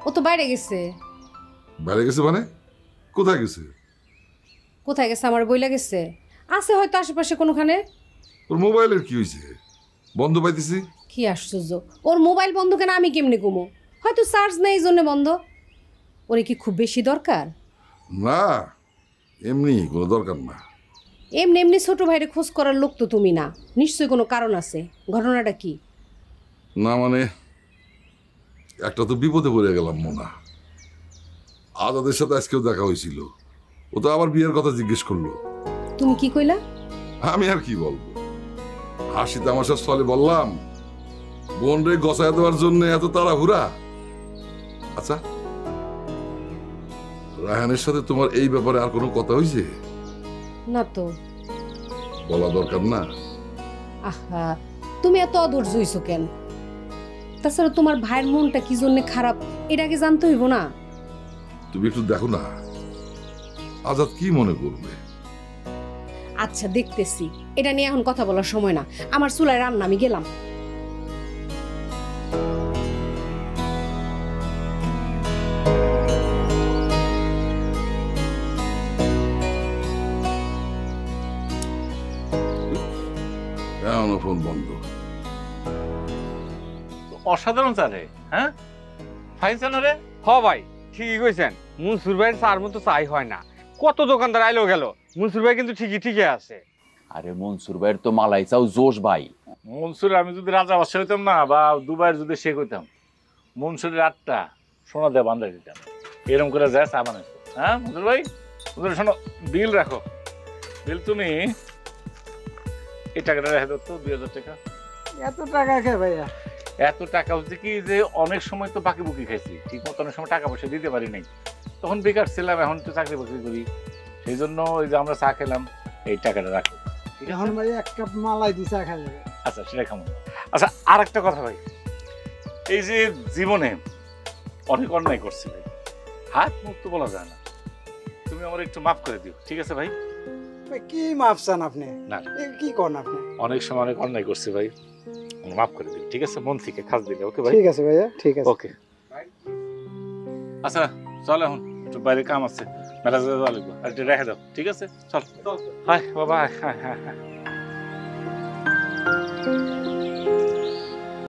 ও তো বাইরে গেছে। বাইরে গেছে মানে? কোথায় গেছে? কোথায় গেছে আমার বইলা গেছে? আছে হয়তো আশেপাশে কোনোখানে। ওর মোবাইলের কি হয়েছে? বন্ধ পাইতেছি। কি আশ্চর্য, ওর মোবাইল বন্ধ কেন আমি কেমনে কমো? হয়তো চার্জ নেই এই জন্য বন্ধ। ওরে কি খুব বেশি দরকার? না, এমনি কোনো দরকার না। এমনি এমনি ছোট ভাইরে খোঁজ করার লোক তো তুমি না, নিশ্চয়ই কোনো কারণ আছে। ঘটনাটা কি? না মানে একটা তো বিপদে পড়ে গেলাম মোনা। আজাদের সাথে আজকেও দেখা হয়েছিল, ও তো আবার বিয়ের কথা জিজ্ঞেস করলো। তুমি কি কইলা? আমি আর কি বলবো, হাসি তামাশার স্থলে বললাম বোন রে গছায় দেওয়ার জন্য এত তাড়াহুড়া। আচ্ছা, রায়হানের সাথে তোমার এই ব্যাপারে আর কোনো কথা হয়েছে? না তো। বলা দরকার না? আহা, তুমি এত অধৈর্য হইছো কেন? তাছাড়া তোমার ভাইয়ের মনটা কি জন্য খারাপ এটা আগে জানতে হইব না? তুমি একটু দেখো না, আজাদ কি মনে করবে। আচ্ছা দেখতেছি, এটা নিয়ে এখন কথা বলার সময় না। আমার চুলায় রান্না, আমি গেলাম। এখনো ফোন বন্ধ। অসাধারণ চা রে। হ্যাঁ, ফাইন চা না রে? হ ভাই, ঠিকই কইছেন। মনসুর ভাইয়ের চার মতো চাই হয় না। কত দোকানদার আইলো গেল, মনসুর ভাই কিন্তু ঠিকই আছে। আরে মনসুর ভাইয়ের তো মালাই চাও জোশ ভাই। মনসুর আমি যদি রাজা বাদশা হইতাম না, বা দুবাইয়ের যদি শেখ হইতাম, মনসুরের 8টা সোনা দিয়ে বান্ধা দিতাম। এরকম করে যায় চা বানাইছো। হ্যাঁ মনসুর ভাই, মনসুর শোনো, বিল রাখো। বিল তুমি এই টাকাটা রেখে দাও তো, 2000 টাকা। এত টাকা কে ভাইয়া? এত টাকা হচ্ছে কি যে অনেক সময় তো বাকি বুকি খাইছি, ঠিক মতো অনেক সময় টাকা পয়সা দিতে পারি নাই, তখন বেকার ছিলাম, এখন তো চাকরি বাকরি করি, সেই জন্য ওই যে আমরা চা খেলাম, এই টাকাটা রাখো। ঠিক এখন আছে ভাই এক কাপ মালাই দিয়ে চা খাওয়া যাবে। আচ্ছা, সেটা খাবো। আচ্ছা, আর একটা কথা ভাই, এই যে জীবনে অনেক অন্যায় করছি ভাই, হাত মুখ তো বলা যায় না, তুমি আমার একটু মাফ করে দিও, ঠিক আছে ভাই? ভাই কি মাপ চান আপনি? না, এ কি করেন আপনি? অনেক সময় অনেক অন্যায় করছি ভাই, মাফ করে দিও, ঠিক আছে? মন থেকে খাস দিলে, ওকে ভাই? ঠিক আছে ভাইয়া, ঠিক আছে। ওকে। আচ্ছা চল, এখন একটু বাইরে কাম আছে, মেলা যাওয়া লাগবে, আর একটু রেখে দাও, ঠিক আছে? চল। হাই বাবা, হাই হাই হাই।